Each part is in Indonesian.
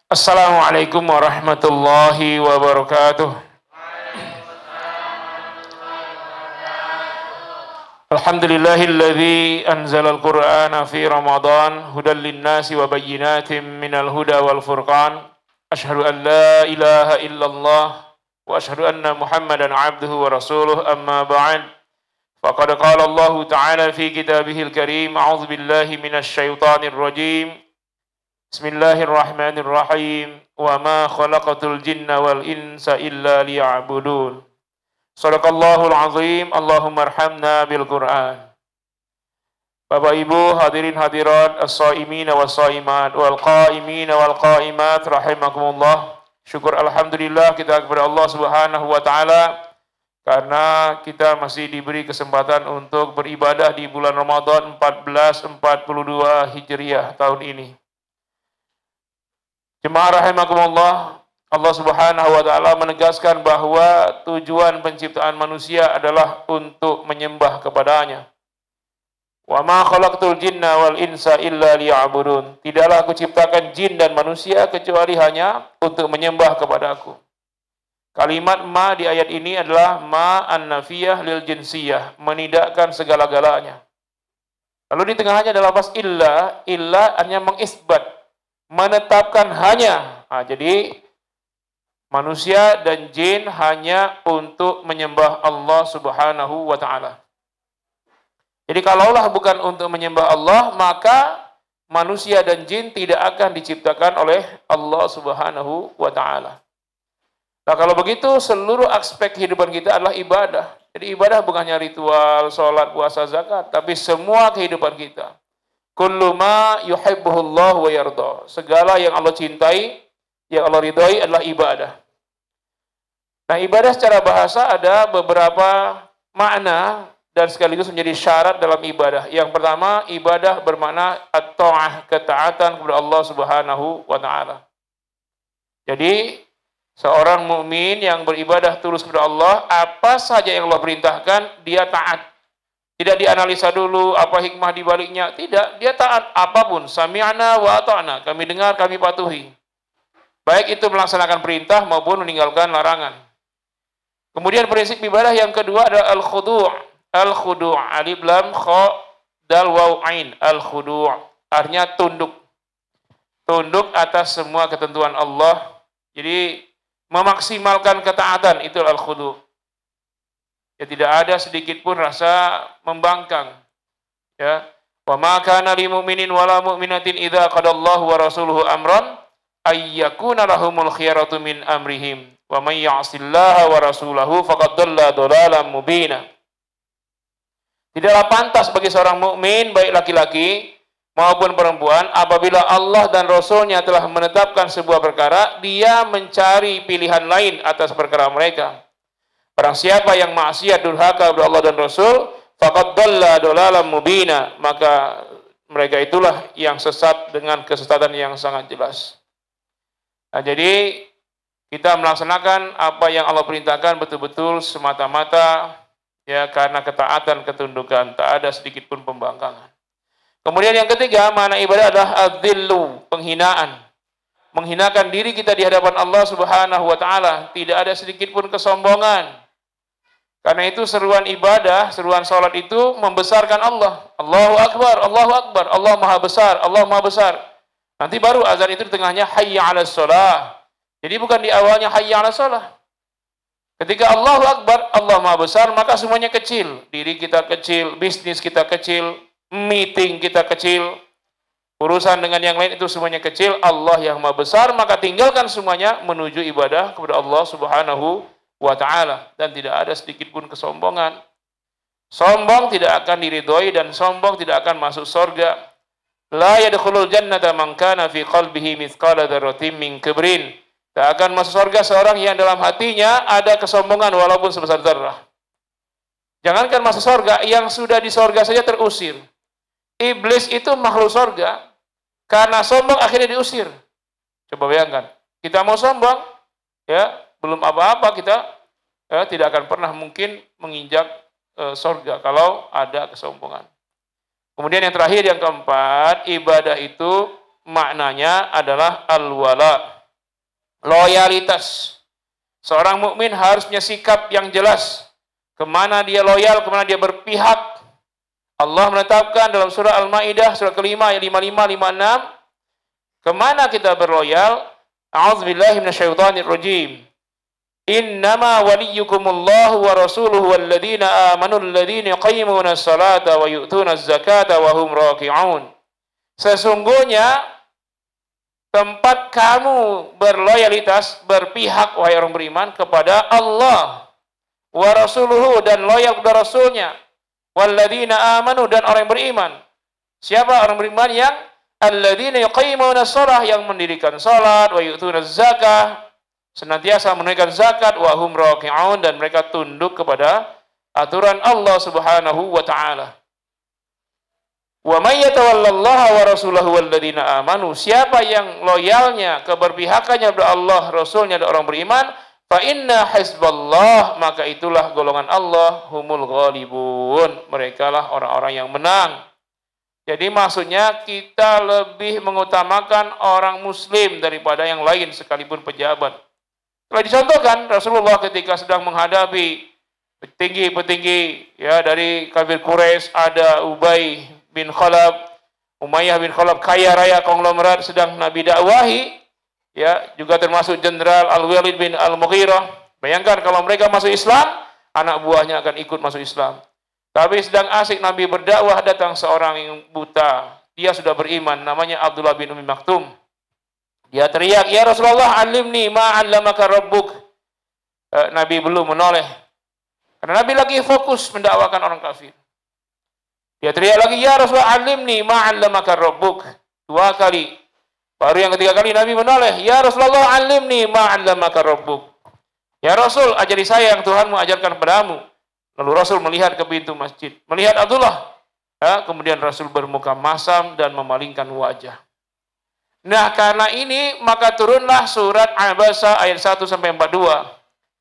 Assalamualaikum warahmatullahi wabarakatuh. Alhamdulillahilladzi anzalal Qur'ana fi Ramadan hudan linnasi wa bayyinatin minal huda wal furqan. Asyhadu an la ilaha illallah wa asyhadu anna Muhammadan abduhu wa rasuluh, amma ba'd. Faqad qala Allah ta'ala fi kitabihil karim, a'udzu billahi minasy syaithanir rajim. Bismillahirrahmanirrahim. Wa ma khalaqatul jinna wal insa illa liya'budun. Shadaqallahul azim. Allahumma arhamna bil Qur'an. Bapak Ibu hadirin hadirat, as-shaimina was-shaimat wal qaimina wal qaimat rahimakumullah. Syukur alhamdulillah kita kepada Allah Subhanahu wa taala karena kita masih diberi kesempatan untuk beribadah di bulan Ramadan 1442 Hijriah tahun ini. Jemaah rahimakumullah, Allah Subhanahu wa taala menegaskan bahwa tujuan penciptaan manusia adalah untuk menyembah kepadanya. Wa ma khalaqtul jinna wal insa illa liya'budun. Tidaklah aku ciptakan jin dan manusia kecuali hanya untuk menyembah kepadaku. Kalimat ma di ayat ini adalah ma an-nafiyah lil jinsiyah, menidakkan segala-galanya. Lalu di tengahnya adalah lafaz illa, illa artinya mengisbat, menetapkan hanya. Jadi manusia dan jin hanya untuk menyembah Allah Subhanahu wa taala. Jadi kalaulah bukan untuk menyembah Allah, maka manusia dan jin tidak akan diciptakan oleh Allah Subhanahu wa taala. Nah, kalau begitu seluruh aspek kehidupan kita adalah ibadah. Jadi ibadah bukan hanya ritual, sholat, puasa, zakat, tapi semua kehidupan kita. Kullu ma yuhibbuhullah wa yarda. Segala yang Allah cintai, yang Allah ridhai adalah ibadah. Nah, ibadah secara bahasa ada beberapa makna dan sekaligus menjadi syarat dalam ibadah. Yang pertama, ibadah bermakna at-ta'ah, ketaatan kepada Allah Subhanahu wa taala. Jadi, seorang mukmin yang beribadah tulus kepada Allah, apa saja yang Allah perintahkan, dia taat. Tidak dianalisa dulu apa hikmah di baliknya, tidak, dia taat apapun. Sami'na wa ata'na, kami dengar, kami patuhi. Baik itu melaksanakan perintah maupun meninggalkan larangan. Kemudian prinsip ibadah yang kedua adalah al-khudu'. Al-khudu', alif lam kha dal waw ain. Al-khudu' artinya tunduk. Tunduk atas semua ketentuan Allah. Jadi memaksimalkan ketaatan, itu al-khudu'. Ya, tidak ada sedikit pun rasa membangkang. Ya, wa ma kana lil mu'minin wala mu'minatin idza qadallahu wa rasuluhu amran ay yakuna lahumul khiyaratu min amrihim wa may ya'sillaha wa rasulahu faqad dhalla dhalalan mubina. Tidaklah pantas bagi seorang mukmin baik laki-laki maupun perempuan apabila Allah dan Rasulnya telah menetapkan sebuah perkara, dia mencari pilihan lain atas perkara mereka. Barang siapa yang maksiat durhaka kepada Allah dan Rasul, faqad dhalla dhalalan mubina, maka mereka itulah yang sesat dengan kesesatan yang sangat jelas. Nah, jadi kita melaksanakan apa yang Allah perintahkan betul-betul semata-mata ya karena ketaatan, ketundukan, tak ada sedikit pun pembangkangan. Kemudian yang ketiga, makna ibadah adalah adzillu, penghinaan. Menghinakan diri kita di hadapan Allah Subhanahu wa taala, tidak ada sedikit pun kesombongan. Karena itu seruan ibadah, seruan salat itu membesarkan Allah. Allahu Akbar, Allahu Akbar, Allah Maha Besar, Allah Maha Besar. Nanti baru azan itu di tengahnya hayya 'alas shalah. Jadi bukan di awalnya hayya 'alas shalah. Ketika Allahu Akbar, Allah Maha Besar, maka semuanya kecil. Diri kita kecil, bisnis kita kecil, meeting kita kecil, urusan dengan yang lain itu semuanya kecil. Allah yang Maha Besar, maka tinggalkan semuanya menuju ibadah kepada Allah Subhanahu wa ta'ala. Dan tidak ada sedikit pun kesombongan. Sombong tidak akan diridhoi dan sombong tidak akan masuk surga. La yadkhulul jannata man kana fi qalbihi mithqala dzarratin min kibrin. Tak akan masuk surga seorang yang dalam hatinya ada kesombongan walaupun sebesar zarrah. Jangankan masuk surga, yang sudah di surga saja terusir. Iblis itu makhluk surga, karena sombong akhirnya diusir. Coba bayangkan, kita mau sombong, ya belum apa-apa kita tidak akan pernah mungkin menginjak surga kalau ada kesombongan. Kemudian yang terakhir, yang keempat, ibadah itu maknanya adalah al-wala. loyalitas. Seorang mukmin harus punya sikap yang jelas. Kemana dia loyal, kemana dia berpihak. Allah menetapkan dalam surah Al-Maidah, surah kelima, ayat 55, 56. Kemana kita berloyal? A'udzubillahi minasyaitonirrajim. Innama waliyukumullahu wa rasuluhu walladzina amanu alladzina yuqimuna as-salata wa yu'tuna az-zakata wa hum raki'un. Sesungguhnya tempat kamu berloyalitas, berpihak wahai orang beriman kepada Allah wa rasuluhu, dan loyal kepada Rasulnya, walladzina amanu, dan orang yang beriman. Siapa orang beriman? Yang alladzina yuqimuna as-shalah, yang mendirikan salat, wa yu'tuna az-zakah, senantiasa menunaikan zakat, wa hum raki'un, dan mereka tunduk kepada aturan Allah Subhanahu wa taala. Wa may yatawallallaha wa rasulahu walladzina amanu, siapa yang loyalnya, keberpihakannya kepada Allah, Rasulnya, dan orang beriman, fa inna hizballah, maka itulah golongan Allah, humul ghalibun, merekalah orang-orang yang menang. Jadi maksudnya kita lebih mengutamakan orang muslim daripada yang lain sekalipun pejabat. Telah dicontohkan Rasulullah ketika sedang menghadapi petinggi-petinggi ya dari kafir Quraisy, ada Ubay bin Khalaf, Umayyah bin Khalaf, kaya raya konglomerat, sedang Nabi dakwahi, ya, juga termasuk Jenderal Al-Walid bin Al-Mughirah. Bayangkan kalau mereka masuk Islam, anak buahnya akan ikut masuk Islam. Tapi sedang asik Nabi berdakwah, datang seorang yang buta. Dia sudah beriman, namanya Abdullah bin Umi Maktum. Dia teriak, "Ya Rasulullah, alimni ma 'allamaka rabbuk." Nabi belum menoleh. Karena Nabi lagi fokus mendakwakan orang kafir. Dia teriak lagi, "Ya Rasulullah, alimni ma 'allamaka rabbuk." 2 kali. Baru yang ketiga kali Nabi menoleh, "Ya Rasulullah, alimni ma 'allamaka rabbuk." Ya Rasul, ajari saya yang Tuhanmu ajarkan padamu. Lalu Rasul melihat ke pintu masjid, melihat Abdullah. Kemudian Rasul bermuka masam dan memalingkan wajah. Nah, karena ini maka turunlah surat Abasa ayat 1 sampai 42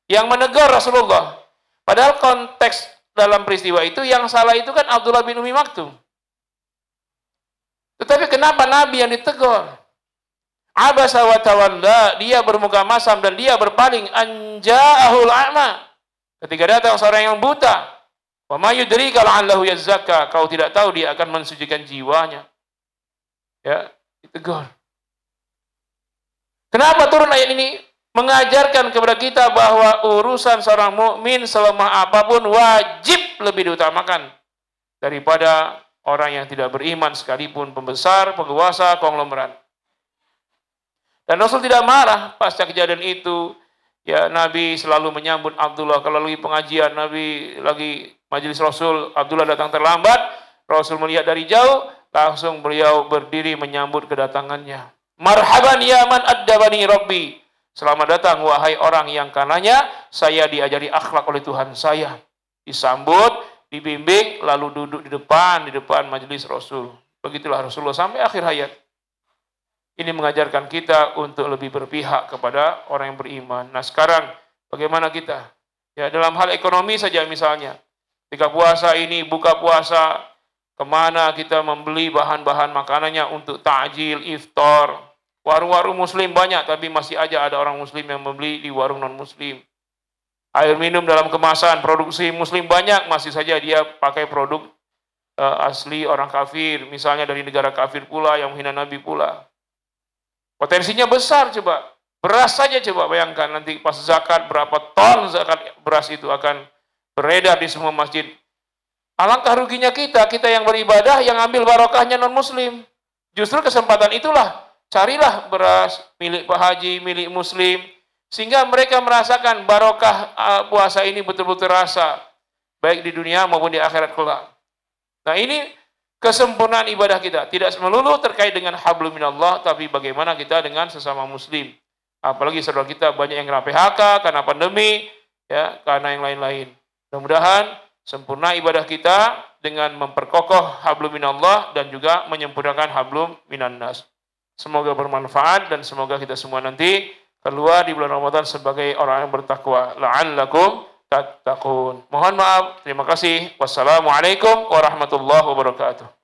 yang menegur Rasulullah. Padahal konteks dalam peristiwa itu yang salah itu kan Abdullah bin Umi Maktum. Tetapi kenapa Nabi yang ditegur? Abasa wa tawalla, dia bermuka masam dan dia berpaling, anja'ahul a'ma, ketika datang seorang yang buta. Wa ma yudrika la'allahu yazzakka, kau tidak tahu dia akan mensucikan jiwanya. Ya, ditegur. Kenapa turun ayat ini? Mengajarkan kepada kita bahwa urusan seorang mukmin selemah apapun wajib lebih diutamakan daripada orang yang tidak beriman, sekalipun pembesar, penguasa, konglomerat. Dan Rasul tidak marah pasca kejadian itu. Ya, Nabi selalu menyambut Abdullah. Kalau lagi pengajian, Nabi lagi majelis Rasul, Abdullah datang terlambat, Rasul melihat dari jauh, langsung beliau berdiri menyambut kedatangannya. Marhaban ya man addabani rabbi. Selamat datang wahai orang yang karenanya saya diajari akhlak oleh Tuhan saya. Disambut, dibimbing, lalu duduk di depan majelis Rasul. Begitulah Rasulullah sampai akhir hayat. Ini mengajarkan kita untuk lebih berpihak kepada orang yang beriman. Nah, sekarang bagaimana kita? Ya, dalam hal ekonomi saja misalnya. Ketika puasa ini, buka puasa, kemana kita membeli bahan-bahan makanannya untuk takjil, iftar. Warung-warung muslim banyak, tapi masih aja ada orang muslim yang membeli di warung non-muslim. Air minum dalam kemasan, produksi muslim banyak, masih saja dia pakai produk asli orang kafir. Misalnya dari negara kafir pula, yang menghina Nabi pula. Potensinya besar coba. Beras saja coba bayangkan nanti pas zakat, berapa ton zakat beras itu akan beredar di semua masjid. Alangkah ruginya kita yang beribadah, yang ambil barokahnya non-muslim. Justru kesempatan itulah, carilah beras milik Pak Haji, milik muslim, sehingga mereka merasakan barokah puasa ini betul-betul rasa, baik di dunia maupun di akhirat kelak. Nah, ini kesempurnaan ibadah kita. Tidak melulu terkait dengan hablum minallah, tapi bagaimana kita dengan sesama muslim. Apalagi saudara kita banyak yang kena PHK karena pandemi, ya, karena yang lain-lain. Mudah-mudahan sempurna ibadah kita dengan memperkokoh hablum minallah dan juga menyempurnakan hablum minannas. Semoga bermanfaat dan semoga kita semua nanti keluar di bulan Ramadan sebagai orang yang bertakwa. La'allakum tattaqun. Mohon maaf. Terima kasih. Wassalamualaikum warahmatullahi wabarakatuh.